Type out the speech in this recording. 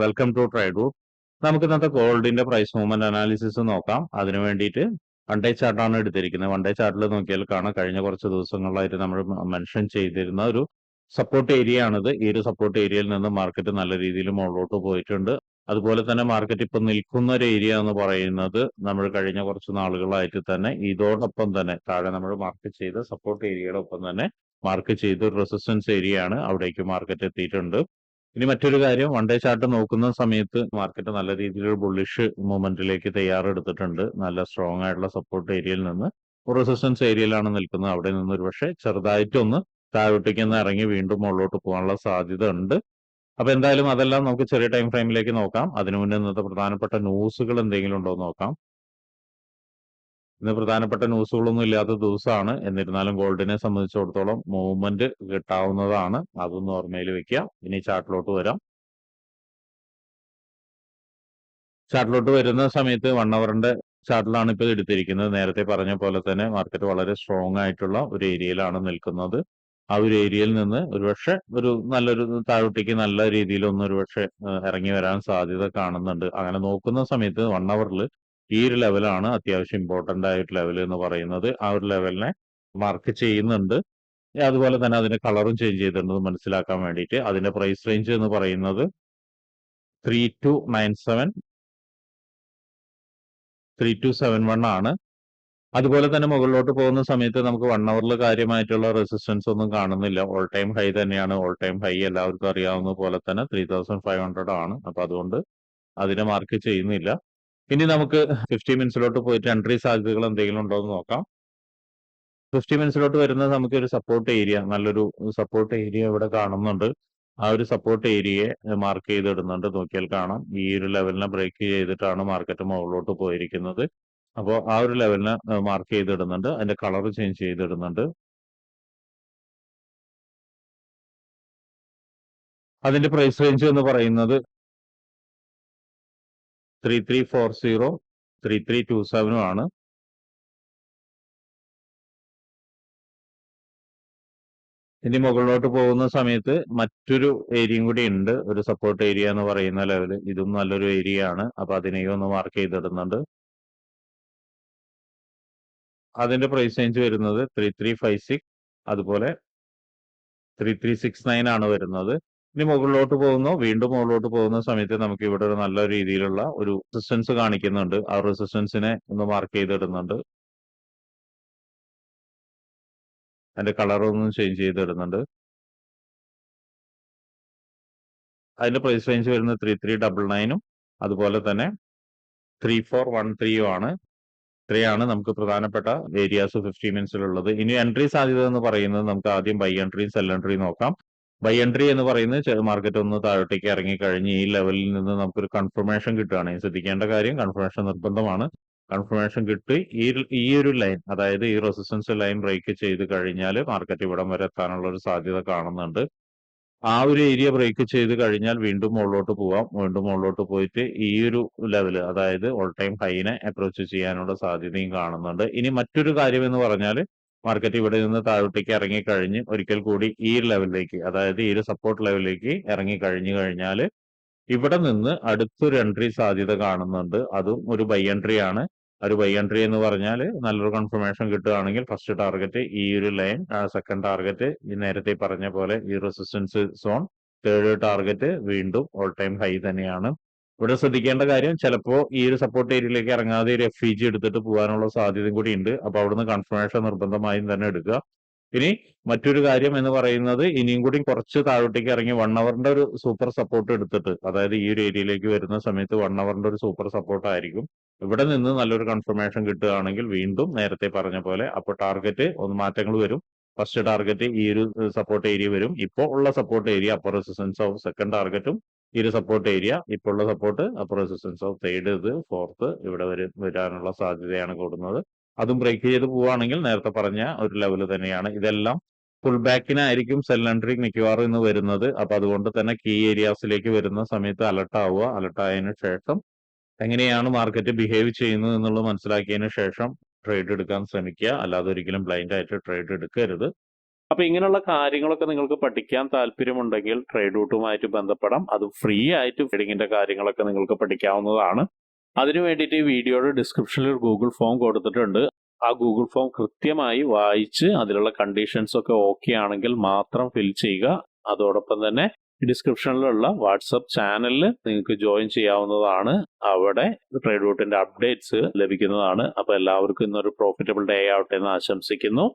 Welcome to trade root. നമുക്ക് ഇന്നത്തെ ഗോൾഡിന്റെ പ്രൈസ് മൂവ്മെന്റ് അനാലിസിസ് നോക്കാം. അതിനു വേണ്ടിയിട്ട് വൺ ഡേ ചാർട്ടാണ് എടുത്തിരിക്കുന്നത്. വൺ ഡേ ചാർട്ടിൽ നോക്കിയാൽ കാണാം, കഴിഞ്ഞ കുറച്ച് ദിവസങ്ങളായിട്ട് നമ്മൾ മെൻഷൻ ചെയ്തിരുന്ന ഒരു സപ്പോർട്ട് ഏരിയ ആണിത്. ഈ ഒരു സപ്പോർട്ട് ഏരിയയിൽ നിന്ന് മാർക്കറ്റ് നല്ല രീതിയിൽ മുകളിലോട്ട് പോയിട്ടുണ്ട്. അതുപോലെ തന്നെ മാർക്കറ്റ് ഇപ്പൊ നിൽക്കുന്ന ഒരു ഏരിയ എന്ന് പറയുന്നത് നമ്മൾ കഴിഞ്ഞ കുറച്ച് നാളുകളായിട്ട് തന്നെ ഇതോടൊപ്പം തന്നെ താഴെ നമ്മൾ മാർക്ക് ചെയ്ത സപ്പോർട്ട് ഏരിയയുടെ ഒപ്പം തന്നെ മാർക്ക് ചെയ്ത ഒരു റെസിസ്റ്റൻസ് ഏരിയ ആണ്. അവിടേക്ക് മാർക്കറ്റ് എത്തിയിട്ടുണ്ട്. ഇനി മറ്റൊരു കാര്യം, വൺ ഡേ ചാർട്ട് നോക്കുന്ന സമയത്ത് മാർക്കറ്റ് നല്ല രീതിയിലുള്ള ബുള്ളിഷ് മൂവ്മെന്റിലേക്ക് തയ്യാറെടുത്തിട്ടുണ്ട്. നല്ല സ്ട്രോങ് ആയിട്ടുള്ള സപ്പോർട്ട് ഏരിയയിൽ നിന്ന് റെസിസ്റ്റൻസ് ഏരിയയിലാണ് നിൽക്കുന്നത്. അവിടെ നിന്ന് ഒരു പക്ഷേ ചെറുതായിട്ടൊന്ന് താഴോട്ടേക്ക് ഒന്ന് ഇറങ്ങി വീണ്ടും മുകളിലോട്ട് പോകാനുള്ള സാധ്യത ഉണ്ട്. അപ്പൊ എന്തായാലും അതെല്ലാം നമുക്ക് ചെറിയ ടൈം ഫ്രെയിമിലേക്ക് നോക്കാം. അതിനു മുന്നേ ഇന്നത്തെ പ്രധാനപ്പെട്ട ന്യൂസുകൾ എന്തെങ്കിലും ഉണ്ടോ എന്ന് നോക്കാം. ഇന്ന് പ്രധാനപ്പെട്ട ന്യൂസുകളൊന്നും ഇല്ലാത്ത ദിവസമാണ്. എന്നിരുന്നാലും ഗോൾഡിനെ സംബന്ധിച്ചിടത്തോളം മൂവ്മെന്റ് കിട്ടാവുന്നതാണ്. അതൊന്ന് ഓർമ്മയിൽ വെക്കുക. ഇനി ചാർട്ടിലോട്ട് വരാം. ചാർട്ടിലോട്ട് വരുന്ന സമയത്ത് 1 അവറിന്റെ ചാർട്ടിലാണ് ഇപ്പോൾ എടുത്തിരിക്കുന്നത്. നേരത്തെ പറഞ്ഞ പോലെ തന്നെ മാർക്കറ്റ് വളരെ സ്ട്രോങ് ആയിട്ടുള്ള ഒരു ഏരിയയിലാണ് നിൽക്കുന്നത്. ആ ഒരു ഏരിയയിൽ നിന്ന് ഒരുപക്ഷെ ഒരു നല്ലൊരു താഴോട്ടേക്ക് നല്ല രീതിയിൽ ഒന്ന് ഒരുപക്ഷെ ഇറങ്ങി വരാൻ സാധ്യത കാണുന്നുണ്ട്. അങ്ങനെ നോക്കുന്ന സമയത്ത് 1 അവറിൽ ഈ ഒരു ലെവലാണ് അത്യാവശ്യം ഇമ്പോർട്ടന്റ് ആയിട്ട് ലെവൽ എന്ന് പറയുന്നത്. ആ ഒരു ലെവലിനെ മാർക്ക് ചെയ്യുന്നുണ്ട്. അതുപോലെ തന്നെ അതിന്റെ കളറും ചേഞ്ച് ചെയ്തിട്ടുണ്ട് മനസ്സിലാക്കാൻ വേണ്ടിയിട്ട്. അതിന്റെ പ്രൈസ് റേഞ്ച് എന്ന് പറയുന്നത് 3297 3271 ആണ്. അതുപോലെ തന്നെ മുകളിലോട്ട് പോകുന്ന സമയത്ത് നമുക്ക് 1 അവറിൽ കാര്യമായിട്ടുള്ള റെസിസ്റ്റൻസ് ഒന്നും കാണുന്നില്ല. ഓൾ ടൈം ഹൈ തന്നെയാണ്. ഓൾ ടൈം ഹൈ എല്ലാവർക്കും അറിയാവുന്ന പോലെ തന്നെ 3500 ആണ്. അപ്പൊ അതുകൊണ്ട് അതിനെ മാർക്ക് ചെയ്യുന്നില്ല. ഇനി നമുക്ക് 50 മിനിറ്റ്സിലോട്ട് പോയിട്ട് എൻട്രി സാധ്യതകൾ എന്തെങ്കിലും ഉണ്ടോ എന്ന് നോക്കാം. 50 മിനിറ്റ്സിലോട്ട് വരുന്നത് നമുക്ക് ഒരു സപ്പോർട്ട് ഏരിയ, നല്ലൊരു സപ്പോർട്ട് ഏരിയ ഇവിടെ കാണുന്നുണ്ട്. ആ ഒരു സപ്പോർട്ട് ഏരിയയെ മാർക്ക് ചെയ്തിടുന്നുണ്ട്. നോക്കിയാൽ കാണാം, ഈ ഒരു ലെവലിനെ ബ്രേക്ക് ചെയ്തിട്ടാണ് മാർക്കറ്റ് മുകളിലോട്ട് പോയിരിക്കുന്നത്. അപ്പോൾ ആ ഒരു ലെവലിനെ മാർക്ക് ചെയ്തിടുന്നുണ്ട്. അതിന്റെ കളർ ചേഞ്ച് ചെയ്തിടുന്നുണ്ട്. അതിന്റെ പ്രൈസ് റേഞ്ച് എന്ന് പറയുന്നത് 3340 3327 ആണ്. ഇനി മുകളിലോട്ട് പോകുന്ന സമയത്ത് മറ്റൊരു ഏരിയയും കൂടി ഉണ്ട്, ഒരു സപ്പോർട്ട് ഏരിയ എന്ന് പറയുന്ന ലെവല്. ഇതും നല്ലൊരു ഏരിയ ആണ്. അപ്പൊ അതിനെയും ഒന്ന് മാർക്ക് ചെയ്തിടുന്നുണ്ട്. അതിന്റെ പ്രൈസ് റേഞ്ച് വരുന്നത് 3356, അതുപോലെ 3369 ആണ് വരുന്നത്. ഇനി മുകളിലോട്ട് പോകുന്നു. വീണ്ടും മുകളിലോട്ട് പോകുന്ന സമയത്ത് നമുക്ക് ഇവിടെ ഒരു നല്ല രീതിയിലുള്ള ഒരു റെസിസ്റ്റൻസ് കാണിക്കുന്നുണ്ട്. ആ റെസിസ്റ്റൻസിനെ ഒന്ന് മാർക്ക് ചെയ്തിടുന്നുണ്ട്. അതിന്റെ കളർ ഒന്ന് ചേഞ്ച് ചെയ്തിടുന്നുണ്ട്. അതിന്റെ പ്രൈസ് റേഞ്ച് വരുന്നത് 3399 അതുപോലെ തന്നെ 3413 ആണ്. ഇത്രയാണ് നമുക്ക് പ്രധാനപ്പെട്ട ഏരിയാസ് 50 മിനിറ്റ്സിലുള്ളത്. ഇനി എൻട്രി സാധ്യത എന്ന് പറയുന്നത് നമുക്ക് ആദ്യം ബൈ എൻട്രിയും സെൽ എൻട്രിയും നോക്കാം. ബൈ എൻട്രി എന്ന് പറയുന്നത് മാർക്കറ്റ് ഒന്ന് താഴോട്ടേക്ക് ഇറങ്ങി കഴിഞ്ഞ് ഈ ലെവലിൽ നിന്ന് നമുക്കൊരു കൺഫർമേഷൻ കിട്ടുകയാണെങ്കിൽ, ശ്രദ്ധിക്കേണ്ട കാര്യം കൺഫർമേഷൻ നിർബന്ധമാണ്. കൺഫർമേഷൻ കിട്ടി ഈ ഒരു ലൈൻ, അതായത് ഈ റെസിസ്റ്റൻസ് ലൈൻ ബ്രേക്ക് ചെയ്ത് കഴിഞ്ഞാൽ മാർക്കറ്റ് ഇവിടം വരെ എത്താനുള്ള ഒരു സാധ്യത കാണുന്നുണ്ട്. ആ ഒരു ഏരിയ ബ്രേക്ക് ചെയ്ത് കഴിഞ്ഞാൽ വീണ്ടും മുകളിലോട്ട് പോവാം. വീണ്ടും മുകളിലോട്ട് പോയിട്ട് ഈ ഒരു ലെവല്, അതായത് ഓൾ ടൈം ഹൈനെ അപ്രോച്ച് ചെയ്യാനുള്ള സാധ്യതയും കാണുന്നുണ്ട്. ഇനി മറ്റൊരു കാര്യം എന്ന് പറഞ്ഞാൽ മാർക്കറ്റ് ഇവിടെ നിന്ന് താഴോട്ടേക്ക് ഇറങ്ങി കഴിഞ്ഞ് ഒരിക്കൽ കൂടി ഈ ലെവലിലേക്ക്, അതായത് ഈ ഒരു സപ്പോർട്ട് ലെവലിലേക്ക് ഇറങ്ങി കഴിഞ്ഞു കഴിഞ്ഞാൽ ഇവിടെ നിന്ന് അടുത്തൊരു എൻട്രി സാധ്യത കാണുന്നുണ്ട്. അതും ഒരു ബൈ എൻട്രി ആണ്. ഒരു ബൈ എൻട്രി എന്ന് പറഞ്ഞാൽ നല്ലൊരു കൺഫർമേഷൻ കിട്ടുകയാണെങ്കിൽ ഫസ്റ്റ് ടാർഗറ്റ് ഈ ഒരു ലൈൻ, സെക്കൻഡ് ടാർഗറ്റ് ഈ നേരത്തെ പറഞ്ഞ പോലെ ഈ റെസിസ്റ്റൻസ് സോൺ, തേർഡ് ടാർഗറ്റ് വീണ്ടും ഓൾ ടൈം ഹൈ തന്നെയാണ്. ഇവിടെ ശ്രദ്ധിക്കേണ്ട കാര്യം, ചിലപ്പോൾ ഈ ഒരു സപ്പോർട്ട് ഏരിയയിലേക്ക് ഇറങ്ങാതെ ഒരു FEG എടുത്തിട്ട് പോകാനുള്ള സാധ്യതയും കൂടി ഉണ്ട്. അപ്പൊ അവിടുന്ന് കൺഫർമേഷൻ നിർബന്ധമായും തന്നെ എടുക്കുക. ഇനി മറ്റൊരു കാര്യം എന്ന് പറയുന്നത്, ഇനിയും കൂടി കുറച്ച് താഴോട്ടേക്ക് ഇറങ്ങി 1 അവറിന്റെ ഒരു സൂപ്പർ സപ്പോർട്ട് എടുത്തിട്ട്, അതായത് ഈ ഒരു ഏരിയയിലേക്ക് വരുന്ന സമയത്ത് 1 അവറിന്റെ ഒരു സൂപ്പർ സപ്പോർട്ട് ആയിരിക്കും. ഇവിടെ നിന്ന് നല്ലൊരു കൺഫർമേഷൻ കിട്ടുകയാണെങ്കിൽ വീണ്ടും നേരത്തെ പറഞ്ഞ പോലെ അപ്പോൾ ടാർഗറ്റ് ഒന്ന് മാറ്റങ്ങൾ വരും. ഫസ്റ്റ് ടാർഗറ്റ് ഈ ഒരു സപ്പോർട്ട് ഏരിയ വരും. ഇപ്പോൾ ഉള്ള support area upper resistance of second ടാർഗറ്റും, ഈ ഒരു സപ്പോർട്ട് ഏരിയ ഇപ്പോൾ ഉള്ള support upper resistance of third, ഇത് ഫോർത്ത് ഇവിടെ വരാനുള്ള സാധ്യതയാണ് കൂടുന്നത്. അതും ബ്രേക്ക് ചെയ്ത് പോവുകയാണെങ്കിൽ നേരത്തെ പറഞ്ഞ ഒരു ലെവൽ തന്നെയാണ്. ഇതെല്ലാം ഫുൾ ബാക്കിനായിരിക്കും സെൽ എൻട്രി മിക്കവാറും ഇന്ന് വരുന്നത്. അപ്പൊ അതുകൊണ്ട് തന്നെ കീ ഏരിയാസിലേക്ക് വരുന്ന സമയത്ത് അലർട്ട് ആവുക. അലർട്ട് ആയതിനു ശേഷം എങ്ങനെയാണ് മാർക്കറ്റ് ബിഹേവ് ചെയ്യുന്നത് എന്നുള്ളത് മനസ്സിലാക്കിയതിനു ശേഷം ട്രേഡ് എടുക്കാൻ ശ്രമിക്കുക. അല്ലാതെ ഒരിക്കലും ബ്ലൈൻഡ് ആയിട്ട് ട്രേഡ് എടുക്കരുത്. അപ്പൊ ഇങ്ങനെയുള്ള കാര്യങ്ങളൊക്കെ നിങ്ങൾക്ക് പഠിക്കാൻ താല്പര്യമുണ്ടെങ്കിൽ ട്രേഡ് റൂട്ടുമായിട്ട് ബന്ധപ്പെടാം. അത് ഫ്രീ ആയിട്ട് ട്രേഡിങ്ങിന്റെ കാര്യങ്ങളൊക്കെ നിങ്ങൾക്ക് പഠിക്കാവുന്നതാണ്. അതിനു വേണ്ടിയിട്ട് ഈ വീഡിയോയുടെ ഡിസ്ക്രിപ്ഷനിൽ ഒരു ഗൂഗിൾ ഫോം കൊടുത്തിട്ടുണ്ട്. ആ ഗൂഗിൾ ഫോം കൃത്യമായി വായിച്ച് അതിലുള്ള കണ്ടീഷൻസ് ഒക്കെ ഓക്കെ ആണെങ്കിൽ മാത്രം ഫിൽ ചെയ്യുക. അതോടൊപ്പം തന്നെ ഡിസ്ക്രിപ്ഷനിലുള്ള വാട്സപ്പ് ചാനലിൽ നിങ്ങൾക്ക് ജോയിൻ ചെയ്യാവുന്നതാണ്. അവിടെ ട്രേഡ് റൂട്ടിന്റെ അപ്ഡേറ്റ്സ് ലഭിക്കുന്നതാണ്. അപ്പൊ എല്ലാവർക്കും ഇന്നൊരു പ്രോഫിറ്റബിൾ ഡേ ആവട്ടെ എന്ന് ആശംസിക്കുന്നു.